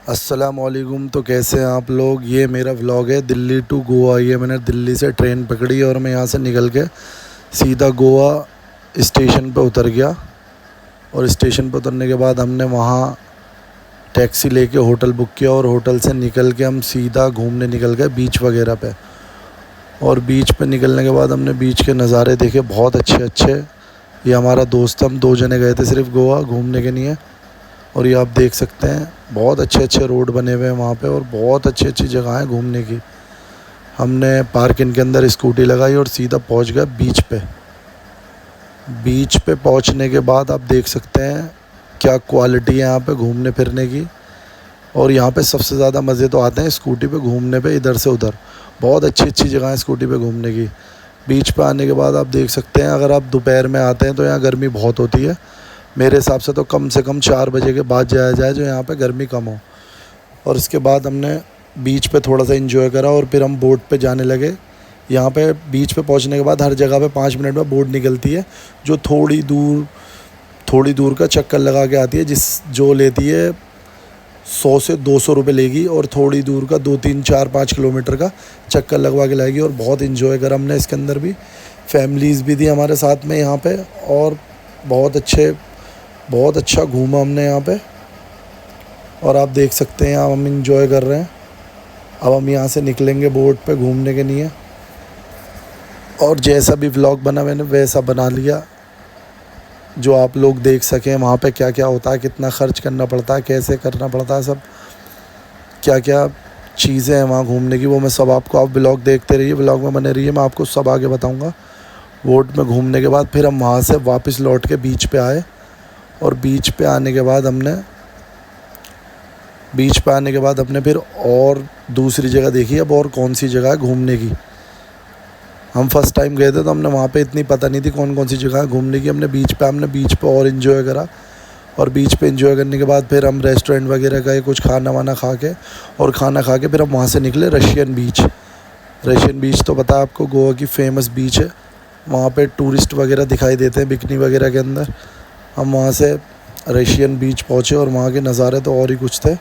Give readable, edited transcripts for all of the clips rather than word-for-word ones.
अस्सलामुअलैकुम। तो कैसे हैं आप लोग। ये मेरा व्लॉग है दिल्ली टू गोवा। ये मैंने दिल्ली से ट्रेन पकड़ी और मैं यहाँ से निकल के सीधा गोवा स्टेशन पे उतर गया। और स्टेशन पे उतरने के बाद हमने वहाँ टैक्सी लेके होटल बुक किया और होटल से निकल के हम सीधा घूमने निकल गए बीच वगैरह पे। और बीच पे निकलने के बाद हमने बीच के नज़ारे देखे बहुत अच्छे अच्छे। ये हमारा दोस्त, हम 2 जने गए थे सिर्फ गोवा घूमने के लिए। और ये आप देख सकते हैं बहुत अच्छे अच्छे रोड बने हुए हैं वहाँ पे और बहुत अच्छी अच्छी जगह है घूमने की। हमने पार्किंग के अंदर स्कूटी लगाई और सीधा पहुँच गए बीच पे। बीच पे पहुँचने के बाद आप देख सकते हैं क्या क्वालिटी है यहाँ पे घूमने फिरने की। और यहाँ पे सबसे ज़्यादा मज़े तो आते हैं स्कूटी पे घूमने पे, इधर से उधर बहुत अच्छी अच्छी जगह है स्कूटी पे घूमने की। बीच पे आने के बाद आप देख सकते हैं अगर आप दोपहर में आते हैं तो यहाँ गर्मी बहुत होती है। मेरे हिसाब से तो कम से कम 4 बजे के बाद जाया जाए जो यहाँ पे गर्मी कम हो। और इसके बाद हमने बीच पे थोड़ा सा एंजॉय करा और फिर हम बोट पे जाने लगे। यहाँ पे बीच पे पहुँचने के बाद हर जगह पे 5 मिनट में बोट निकलती है जो थोड़ी दूर का चक्कर लगा के आती है, जो लेती है 100 से 200 रुपये लेगी। और थोड़ी दूर का 2 3 4 5 किलोमीटर का चक्कर लगवा के लाएगी। और बहुत इन्जॉय करा हमने इसके अंदर भी। फैमिलीज़ भी थी हमारे साथ में यहाँ पे और बहुत अच्छा घूमा हमने यहाँ पे। और आप देख सकते हैं यहाँ हम इंजॉय कर रहे हैं। अब हम यहाँ से निकलेंगे बोट पे घूमने के लिए। और जैसा भी व्लॉग बना मैंने वैसा बना लिया जो आप लोग देख सकें वहाँ पे क्या क्या होता है, कितना ख़र्च करना पड़ता है, कैसे करना पड़ता है, सब क्या क्या चीज़ें हैं वहाँ घूमने की, वो मैं सब आपको, आप व्लॉग देखते रहिए, व्लॉग में बने रहिए, मैं आपको सब आगे बताऊँगा। बोट में घूमने के बाद फिर हम वहाँ से वापस लौट के बीच पे आए। और बीच पे आने के बाद हमने फिर और दूसरी जगह देखी। अब और कौन सी जगह है घूमने की। हम फर्स्ट टाइम गए थे तो हमने वहाँ पे इतनी पता नहीं थी कौन कौन सी जगह है घूमने की। हमने बीच पे और इन्जॉय करा। और बीच पे इन्जॉय करने के बाद फिर हम रेस्टोरेंट वगैरह गए, कुछ खाना वाना खा के, और खाना खा के फिर हम वहाँ से निकले रशियन बीच तो पता है आपको गोवा की फ़ेमस बीच है। वहाँ पे टूरिस्ट वगैरह दिखाई देते हैं बिकनी वगैरह के अंदर। हम वहाँ से रशियन बीच पहुँचे और वहाँ के नज़ारे तो और ही कुछ थे।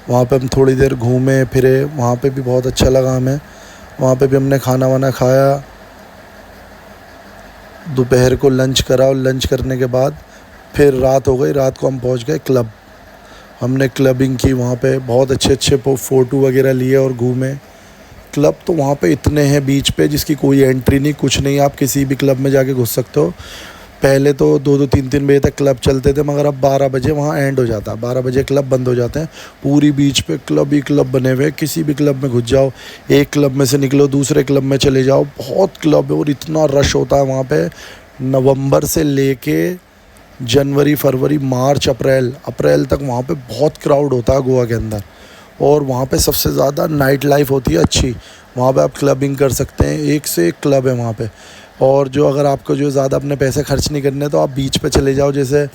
वहाँ पे हम थोड़ी देर घूमे फिरे, वहाँ पे भी बहुत अच्छा लगा हमें। वहाँ पे भी हमने खाना वाना खाया, दोपहर को लंच करा और लंच करने के बाद फिर रात हो गई। रात को हम पहुँच गए क्लब। हमने क्लबिंग की वहाँ पे, बहुत अच्छे अच्छे फ़ोटो वगैरह लिए और घूमे। क्लब तो वहाँ पे इतने हैं बीच पे जिसकी कोई एंट्री नहीं, कुछ नहीं, आप किसी भी क्लब में जाके घुस सकते हो। पहले तो 2-2 3-3 बजे तक क्लब चलते थे मगर अब 12 बजे वहाँ एंड हो जाता है, 12 बजे क्लब बंद हो जाते हैं। पूरी बीच पे क्लब ही क्लब बने हुए हैं, किसी भी क्लब में घुस जाओ, एक क्लब में से निकलो दूसरे क्लब में चले जाओ, बहुत क्लब है। और इतना रश होता है वहाँ पे, नवंबर से लेके जनवरी फरवरी मार्च अप्रैल तक वहाँ पे बहुत क्राउड होता है गोवा के अंदर। और वहाँ पे सबसे ज़्यादा नाइट लाइफ होती है अच्छी। वहाँ पे आप क्लबिंग कर सकते हैं, एक से एक क्लब है वहाँ पे। और जो अगर आपको जो ज़्यादा अपने पैसे खर्च नहीं करने तो आप बीच पे चले जाओ, जैसे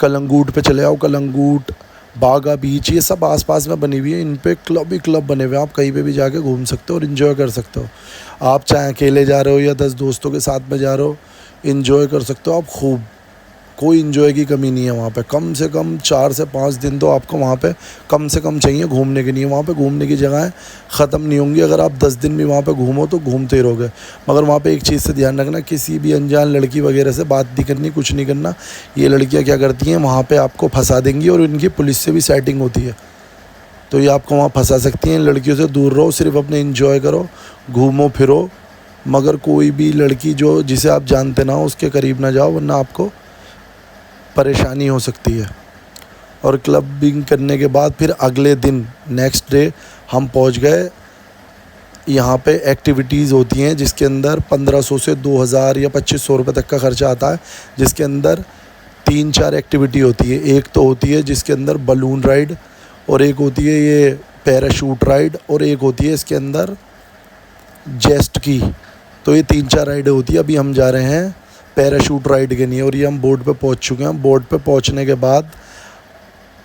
कलंगूट पे चले जाओ, कलंगूट, बागा बीच, ये सब आसपास में बनी हुई है। इन पे क्लब ही क्लब बने हुए हैं, आप कहीं पे भी जाके घूम सकते हो और इन्जॉय कर सकते हो। आप चाहे अकेले जा रहे हो या 10 दोस्तों के साथ में जा रहे हो, इन्जॉय कर सकते हो आप खूब। कोई इन्जॉय की कमी नहीं है वहाँ पे। कम से कम 4 से 5 दिन तो आपको वहाँ पे कम से कम चाहिए घूमने के लिए। वहाँ पे घूमने की जगहें ख़त्म नहीं होंगी। अगर आप 10 दिन भी वहाँ पे घूमो तो घूमते ही रहोगे। मगर वहाँ पे एक चीज़ से ध्यान रखना, किसी भी अनजान लड़की वगैरह से बात नहीं करनी, कुछ नहीं करना। ये लड़कियाँ क्या करती हैं, वहाँ पर आपको फंसा देंगी और इनकी पुलिस से भी सेटिंग होती है, तो ये आपको वहाँ फंसा सकती हैं। लड़कियों से दूर रहो, सिर्फ अपने इन्जॉय करो, घूमो फिरो। मगर कोई भी लड़की जिसे आप जानते ना हो उसके करीब ना जाओ, वरना आपको परेशानी हो सकती है। और क्लबिंग करने के बाद फिर अगले दिन नेक्स्ट डे हम पहुंच गए। यहाँ पे एक्टिविटीज़ होती हैं जिसके अंदर 1500 से 2000 या 2500 रुपये तक का खर्चा आता है, जिसके अंदर 3-4 एक्टिविटी होती है। एक तो होती है जिसके अंदर बलून राइड, और एक होती है ये पैराशूट राइड, और एक होती है इसके अंदर जेस्ट की। तो ये 3-4 राइडें होती है। अभी हम जा रहे हैं पैराशूट राइड के लिए और ये हम बोट पे पहुंच चुके हैं। बोट पे पहुंचने के बाद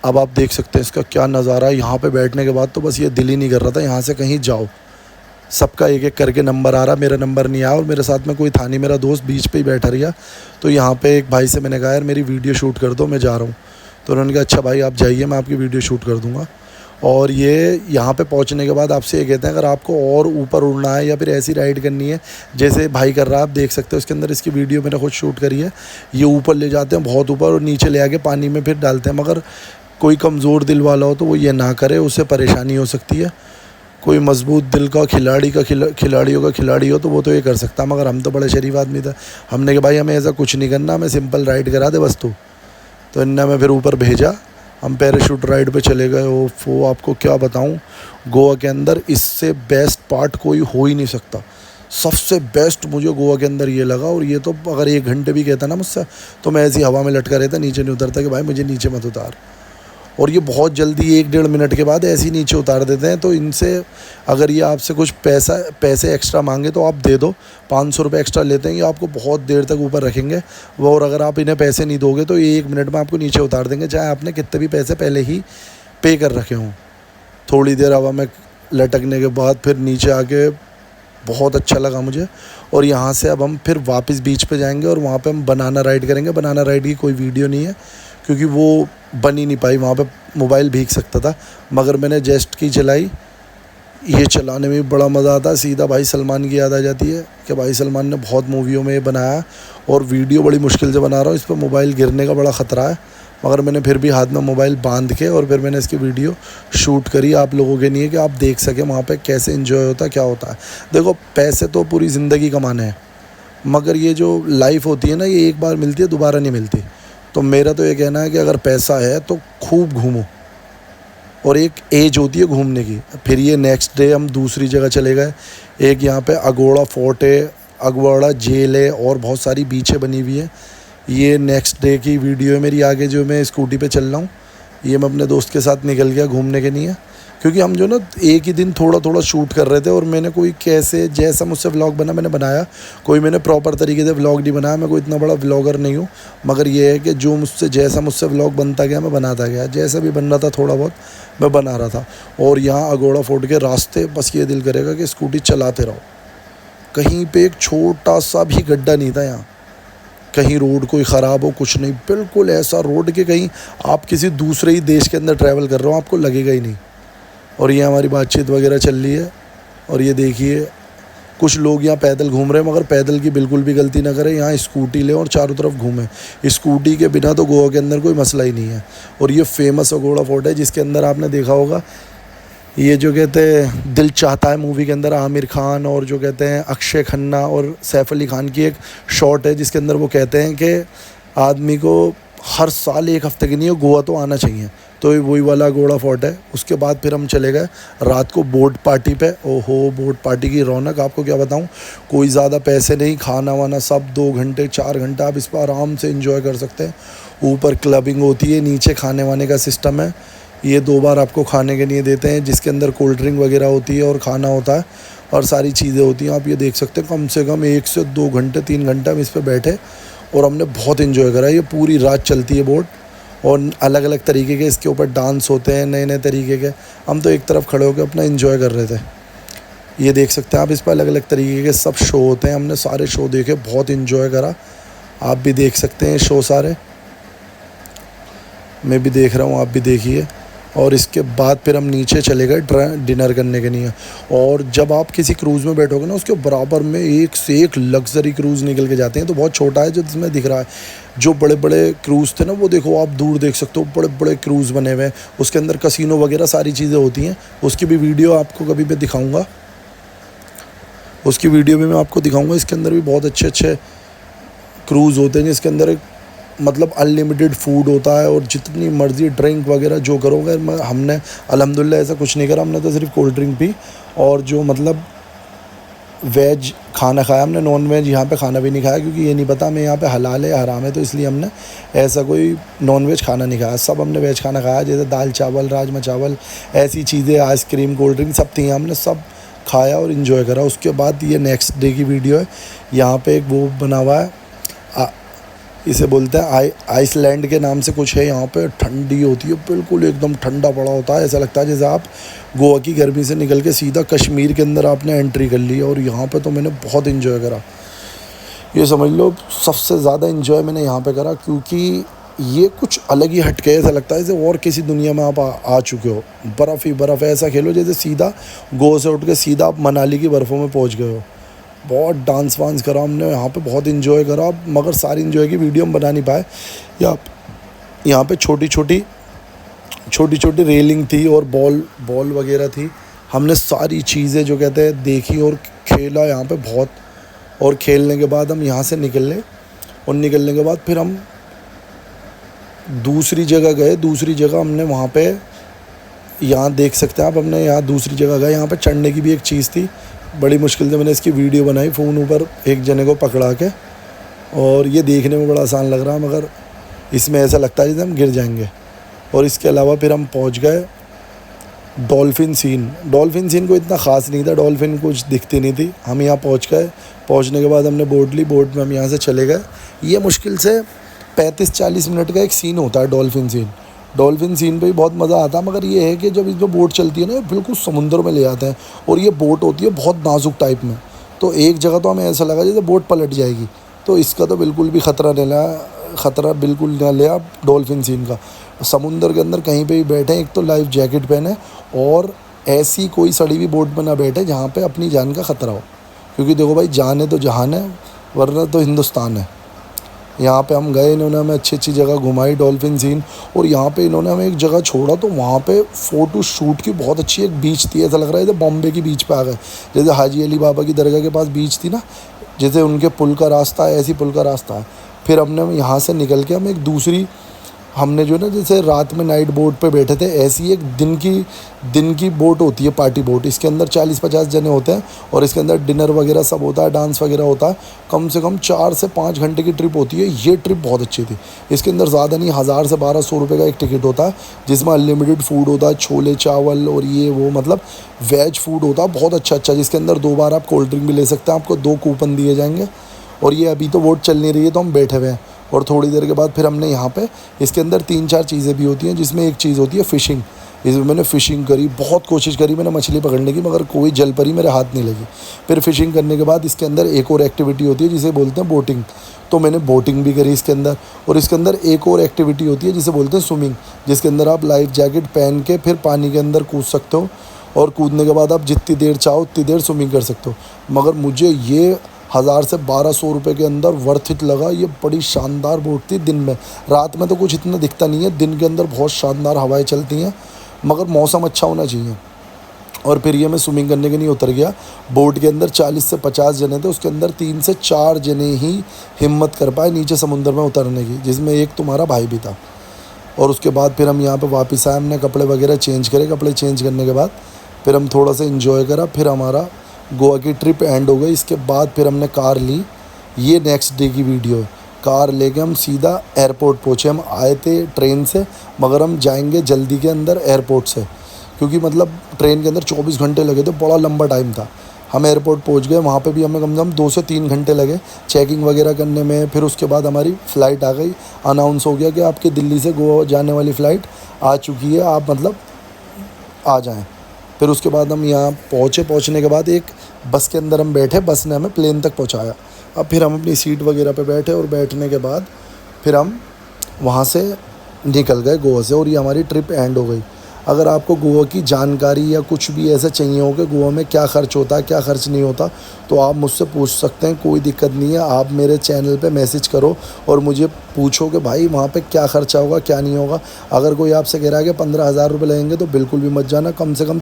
अब आप देख सकते हैं इसका क्या नज़ारा है। यहाँ पे बैठने के बाद तो बस ये दिल ही नहीं कर रहा था यहाँ से कहीं जाओ। सबका एक एक करके नंबर आ रहा, मेरा नंबर नहीं आया और मेरे साथ में कोई था नहीं, मेरा दोस्त बीच पे ही बैठा रहा। तो यहाँ पे एक भाई से मैंने कहा यार मेरी वीडियो शूट कर दो, मैं जा रहा हूँ। तो उन्होंने कहा अच्छा भाई आप जाइए, मैं आपकी वीडियो शूट कर दूँगा। और ये यहाँ पे पहुँचने के बाद आपसे ये कहते हैं अगर आपको और ऊपर उड़ना है या फिर ऐसी राइड करनी है जैसे भाई कर रहा है, आप देख सकते हो इसके अंदर, इसकी वीडियो मैंने खुद शूट करी है। ये ऊपर ले जाते हैं बहुत ऊपर और नीचे ले आके पानी में फिर डालते हैं। मगर कोई कमज़ोर दिल वाला हो तो वो ये ना करे, उससे परेशानी हो सकती है। कोई मजबूत दिल का खिलाड़ियों का खिलाड़ी हो तो वो तो ये कर सकता है। मगर हम तो बड़े शरीफ आदमी थे, हमने कहा भाई हमें ऐसा कुछ नहीं करना, हमें सिंपल राइड करा दे बस तू। तो इनने हमें फिर ऊपर भेजा, हम पैराशूट राइड पे चले गए। वो आपको क्या बताऊं, गोवा के अंदर इससे बेस्ट पार्ट कोई हो ही नहीं सकता। सबसे बेस्ट मुझे गोवा के अंदर ये लगा। और ये तो अगर 1 घंटे भी कहता ना मुझसे तो मैं ऐसी हवा में लटका रहता, नीचे नहीं उतरता कि भाई मुझे नीचे मत उतार। और ये बहुत जल्दी 1-1.5 मिनट के बाद ऐसे ही नीचे उतार देते हैं। तो इनसे अगर ये आपसे कुछ पैसे एक्स्ट्रा मांगे तो आप दे दो, 500 रुपये एक्स्ट्रा लेते हैं। ये आपको बहुत देर तक ऊपर रखेंगे वो, और अगर आप इन्हें पैसे नहीं दोगे तो ये 1 मिनट में आपको नीचे उतार देंगे, चाहे आपने कितने भी पैसे पहले ही पे कर रखे हों। थोड़ी देर हवा में लटकने के बाद फिर नीचे आके बहुत अच्छा लगा मुझे। और यहाँ से अब हम फिर वापस बीच पे जाएंगे और वहाँ पे हम बनाना राइड करेंगे। बनाना राइड की कोई वीडियो नहीं है क्योंकि वो बन ही नहीं पाई, वहाँ पे मोबाइल भीग सकता था। मगर मैंने जेस्ट की चलाई, ये चलाने में भी बड़ा मज़ा आता है। सीधा भाई सलमान की याद आ जाती है कि भाई सलमान ने बहुत मूवियों में ये बनाया और वीडियो बड़ी मुश्किल से बना रहा हूँ। इस पर मोबाइल गिरने का बड़ा ख़तरा है, मगर मैंने फिर भी हाथ में मोबाइल बांध के और फिर मैंने इसकी वीडियो शूट करी आप लोगों के लिए कि आप देख सकें वहाँ पे कैसे एंजॉय होता है, क्या होता है। देखो पैसे तो पूरी ज़िंदगी कमाने हैं, मगर ये जो लाइफ होती है ना, ये एक बार मिलती है, दोबारा नहीं मिलती। तो मेरा तो ये कहना है कि अगर पैसा है तो खूब घूमो, और एक एज होती है घूमने की। फिर ये नेक्स्ट डे हम दूसरी जगह चले गए। एक यहाँ पे अगोड़ा फोर्ट है, अगवाड़ा जेल है और बहुत सारी बीचें बनी हुई हैं। ये नेक्स्ट डे की वीडियो है मेरी आगे, जो मैं स्कूटी पे चल रहा हूँ। ये मैं अपने दोस्त के साथ निकल गया घूमने के लिए, क्योंकि हम जो ना एक ही दिन थोड़ा थोड़ा शूट कर रहे थे। और मैंने कोई कैसे जैसा मुझसे व्लॉग बना मैंने बनाया, कोई मैंने प्रॉपर तरीके से व्लॉग नहीं बनाया। मैं कोई इतना बड़ा व्लॉगर नहीं हूँ, मगर ये है कि जो जैसा मुझसे व्लॉग बनता गया मैं बनाता गया, जैसा भी बन रहा था थोड़ा बहुत मैं बना रहा था। और यहाँ अगोड़ा फोर्ट के रास्ते बस ये दिल करेगा कि स्कूटी चलाते रहो। कहीं पे एक छोटा सा भी गड्ढा नहीं था यहाँ, कहीं रोड कोई ख़राब हो, कुछ नहीं। बिल्कुल ऐसा रोड कि कहीं आप किसी दूसरे ही देश के अंदर ट्रैवल कर रहे हो, आपको लगेगा ही नहीं। और ये हमारी बातचीत वगैरह चल रही है। और ये देखिए कुछ लोग यहाँ पैदल घूम रहे हैं, मगर पैदल की बिल्कुल भी गलती ना करें। यहाँ स्कूटी लें और चारों तरफ घूमें। स्कूटी के बिना तो गोवा के अंदर कोई मसला ही नहीं है। और ये फेमस अगोड़ा फोर्ट है, जिसके अंदर आपने देखा होगा ये जो कहते हैं दिल चाहता है मूवी के अंदर आमिर खान और जो कहते हैं अक्षय खन्ना और सैफ अली खान की एक शॉट है, जिसके अंदर वो कहते हैं कि आदमी को हर साल 1 हफ्ते के लिए गोवा तो आना चाहिए। तो वही वाला अगोड़ा फोर्ट है। उसके बाद फिर हम चले गए रात को बोट पार्टी पे। ओहो, बोट पार्टी की रौनक आपको क्या बताऊं। कोई ज़्यादा पैसे नहीं, खाना वाना सब 2 घंटे 4 घंटा आप इस पर आराम से एंजॉय कर सकते हैं। ऊपर क्लबिंग होती है, नीचे खाने वाने का सिस्टम है। ये 2 बार आपको खाने के लिए देते हैं, जिसके अंदर कोल्ड ड्रिंक वगैरह होती है और खाना होता है और सारी चीज़ें होती हैं। आप ये देख सकते हैं कम से कम 1 से 2 घंटे 3 घंटे हम इस पर बैठे और हमने बहुत इन्जॉय करा। ये पूरी रात चलती है बोट और अलग अलग तरीके के इसके ऊपर डांस होते हैं, नए नए तरीके के। हम तो एक तरफ खड़े होकर अपना इन्जॉय कर रहे थे। ये देख सकते हैं आप, इस पर अलग अलग तरीके के सब शो होते हैं। हमने सारे शो देखे, बहुत इन्जॉय करा। आप भी देख सकते हैं शो सारे, मैं भी देख रहा हूँ, आप भी देखिए। और इसके बाद फिर हम नीचे चले गए डिनर करने के लिए। और जब आप किसी क्रूज़ में बैठोगे ना, उसके बराबर में एक से एक लग्जरी क्रूज़ निकल के जाते हैं। तो बहुत छोटा है जो इसमें दिख रहा है। जो बड़े बड़े क्रूज़ थे ना, वो देखो आप दूर देख सकते हो, बड़े बड़े क्रूज़ बने हुए हैं। उसके अंदर कसिनो वगैरह सारी चीज़ें होती हैं। उसकी भी वीडियो आपको कभी मैं दिखाऊँगा, उसकी वीडियो भी मैं आपको दिखाऊँगा। इसके अंदर भी बहुत अच्छे अच्छे क्रूज़ होते हैं, जिसके अंदर मतलब अनलिमिटेड फूड होता है और जितनी मर्ज़ी ड्रिंक वगैरह जो करोगे। हमने अल्हम्दुलिल्लाह ऐसा कुछ नहीं करा, हमने तो सिर्फ कोल्ड ड्रिंक पी और जो मतलब वेज खाना खाया हमने। नॉन वेज यहाँ पे खाना भी नहीं खाया, क्योंकि ये नहीं पता हमें यहाँ पे हलाल है हराम है, तो इसलिए हमने ऐसा कोई नॉन वेज खाना नहीं खाया। सब हमने वेज खाना खाया, जैसे दाल चावल, राजमा चावल, ऐसी चीज़ें, आइसक्रीम, कोल्ड ड्रिंक सब थी, हमने सब खाया और इन्जॉय करा। उसके बाद ये नेक्स्ट डे की वीडियो है। यहाँ पर एक वो बना हुआ है, इसे बोलते हैं आइसलैंड के नाम से कुछ है। यहाँ पे ठंडी होती है, बिल्कुल एकदम ठंडा पड़ा होता है। ऐसा लगता है जैसे आप गोवा की गर्मी से निकल के सीधा कश्मीर के अंदर आपने एंट्री कर ली। और यहाँ पे तो मैंने बहुत इन्जॉय करा। ये समझ लो सबसे ज़्यादा इन्जॉय मैंने यहाँ पे करा, क्योंकि ये कुछ अलग ही हटके, ऐसा लगता है जैसे और किसी दुनिया में आप आ चुके हो। बर्फ़ ही बर्फ़ है, ऐसा खेलो जैसे सीधा गोवा से उठ के सीधा आप मनाली की बर्फ़ों में पहुंच गए हो। बहुत डांस वांस करा हमने यहाँ पे, बहुत इन्जॉय करा, मगर सारी इन्जॉय की वीडियो हम बना नहीं पाए। यहाँ पे छोटी छोटी रेलिंग थी और बॉल वगैरह थी। हमने सारी चीज़ें जो कहते हैं देखी और खेला यहाँ पे बहुत। और खेलने के बाद हम यहाँ से निकले, और निकलने के बाद फिर हम दूसरी जगह गए। दूसरी जगह हमने वहाँ पे, यहाँ देख सकते हैं आप, हमने यहाँ दूसरी जगह गए। यहाँ पे चढ़ने की भी एक चीज़ थी, बड़ी मुश्किल से मैंने इसकी वीडियो बनाई फ़ोन ऊपर एक जने को पकड़ा के। और ये देखने में बड़ा आसान लग रहा है, मगर इसमें ऐसा लगता है जैसे हम गिर जाएंगे। और इसके अलावा फिर हम पहुँच गए डॉल्फिन सीन को इतना ख़ास नहीं था, डॉल्फिन कुछ दिखती नहीं थी। हम यहाँ पहुँच गए। पहुँचने के बाद हमने बोट ली, बोट में हम यहाँ से चले गए। ये मुश्किल से 35-40 मिनट का एक सीन होता है डॉल्फिन सीन पे भी बहुत मज़ा आता है। मगर ये है कि जब इसमें बोट चलती है ना, बिल्कुल समुंदर में ले जाते हैं, और ये बोट होती है बहुत नाजुक टाइप में। तो एक जगह तो हमें ऐसा लगा जैसे बोट पलट जाएगी। तो इसका तो बिल्कुल भी ख़तरा बिल्कुल ना ले आप डॉल्फिन सीन का। समुंदर के अंदर कहीं पे भी बैठे, एक तो लाइफ जैकेट पहने, और ऐसी कोई सड़ी हुई बोट में ना बैठे जहाँ पे अपनी जान का ख़तरा हो। क्योंकि देखो भाई, जान है तो जहान है, वरना तो हिंदुस्तान है। यहाँ पे हम गए, इन्होंने हमें अच्छी जगह घुमाई डॉल्फिन सीन। और यहाँ पे इन्होंने हमें एक जगह छोड़ा, तो वहाँ पे फ़ोटो शूट की बहुत अच्छी एक बीच थी। ऐसा लग रहा है जैसे बॉम्बे की बीच पे आ गए, जैसे हाजी अली बाबा की दरगाह के पास बीच थी ना, जैसे उनके पुल का रास्ता है, ऐसी पुल का रास्ता है। फिर हमने यहाँ से निकल के हम एक दूसरी, हमने जो ना जैसे रात में नाइट बोट पे बैठे थे, ऐसी एक दिन की बोट होती है, पार्टी बोट। इसके अंदर 40-50 जने होते हैं, और इसके अंदर डिनर वगैरह सब होता है, डांस वगैरह होता है। कम से कम 4 से 5 घंटे की ट्रिप होती है। ये ट्रिप बहुत अच्छी थी। इसके अंदर ज़्यादा नहीं, 1000 से 1200 रुपये का एक टिकट होता है, जिसमें अनलिमिटेड फूड होता है, छोले चावल और ये वो, मतलब वेज फूड होता है बहुत अच्छा, जिसके अंदर 2 बार आप कोल्ड ड्रिंक भी ले सकते हैं। आपको 2 कूपन दिए जाएंगे। और ये अभी तो बोट चल नहीं रही है, तो हम बैठे हुए हैं। और थोड़ी देर के बाद फिर हमने यहाँ पे, इसके अंदर 3-4 चीज़ें भी होती हैं, जिसमें एक चीज़ होती है फ़िशिंग। इसमें मैंने फ़िशिंग करी, बहुत कोशिश करी मैंने मछली पकड़ने की, मगर कोई जल परी मेरे हाथ नहीं लगी। फिर फ़िशिंग करने के बाद इसके अंदर एक और एक्टिविटी होती है जिसे बोलते हैं बोटिंग। तो मैंने बोटिंग भी करी इसके अंदर। और इसके अंदर एक और एक्टिविटी होती है जिसे बोलते हैं स्विमिंग, जिसके अंदर आप लाइफ जैकेट पहन के फिर पानी के अंदर कूद सकते हो, और कूदने के बाद आप जितनी देर चाहो उतनी देर स्विमिंग कर सकते हो। मगर मुझे ये 1000 से 1200 रुपये के अंदर वर्थ इट लगा। ये बड़ी शानदार बोट थी। दिन में, रात में तो कुछ इतना दिखता नहीं है, दिन के अंदर बहुत शानदार हवाएं चलती हैं, मगर मौसम अच्छा होना चाहिए। और फिर ये मैं स्विमिंग करने के लिए उतर गया। बोट के अंदर 40 से 50 जने थे, उसके अंदर 3 से 4 जने ही हिम्मत कर पाए नीचे समुद्र में उतरने की, जिसमें एक तुम्हारा भाई भी था। और उसके बाद फिर हम यहाँ पे वापस आए, हमने कपड़े वगैरह चेंज करे। कपड़े चेंज करने के बाद फिर हम थोड़ा सा इन्जॉय करा, फिर हमारा गोवा की ट्रिप एंड हो गई। इसके बाद फिर हमने कार ली। ये नेक्स्ट डे की वीडियो है। कार लेके हम सीधा एयरपोर्ट पहुँचे। हम आए थे ट्रेन से, मगर हम जाएंगे जल्दी के अंदर एयरपोर्ट से, क्योंकि मतलब ट्रेन के अंदर 24 घंटे लगे थे, बड़ा लंबा टाइम था। हम एयरपोर्ट पहुँच गए, वहाँ पे भी हमें कम से कम 2 से 3 घंटे लगे चेकिंग वगैरह करने में। फिर उसके बाद हमारी फ़्लाइट आ गई, अनाउंस हो गया कि आपकी दिल्ली से गोवा जाने वाली फ़्लाइट आ चुकी है, आप मतलब आ जाएँ। फिर उसके बाद हम यहाँ पहुँचने के बाद एक बस के अंदर हम बैठे, बस ने हमें प्लेन तक पहुँचाया। अब फिर हम अपनी सीट वगैरह पे बैठे, और बैठने के बाद फिर हम वहाँ से निकल गए गोवा से, और ये हमारी ट्रिप एंड हो गई। अगर आपको गोवा की जानकारी या कुछ भी ऐसा चाहिए हो कि गोवा में क्या ख़र्च होता है, क्या ख़र्च नहीं होता, तो आप मुझसे पूछ सकते हैं, कोई दिक्कत नहीं है। आप मेरे चैनल पे मैसेज करो और मुझे पूछो कि भाई वहाँ पे क्या ख़र्चा होगा, क्या नहीं होगा। अगर कोई आपसे कह रहा है कि 15,000 रुपये लगेंगे, तो बिल्कुल भी मत जाना। कम से कम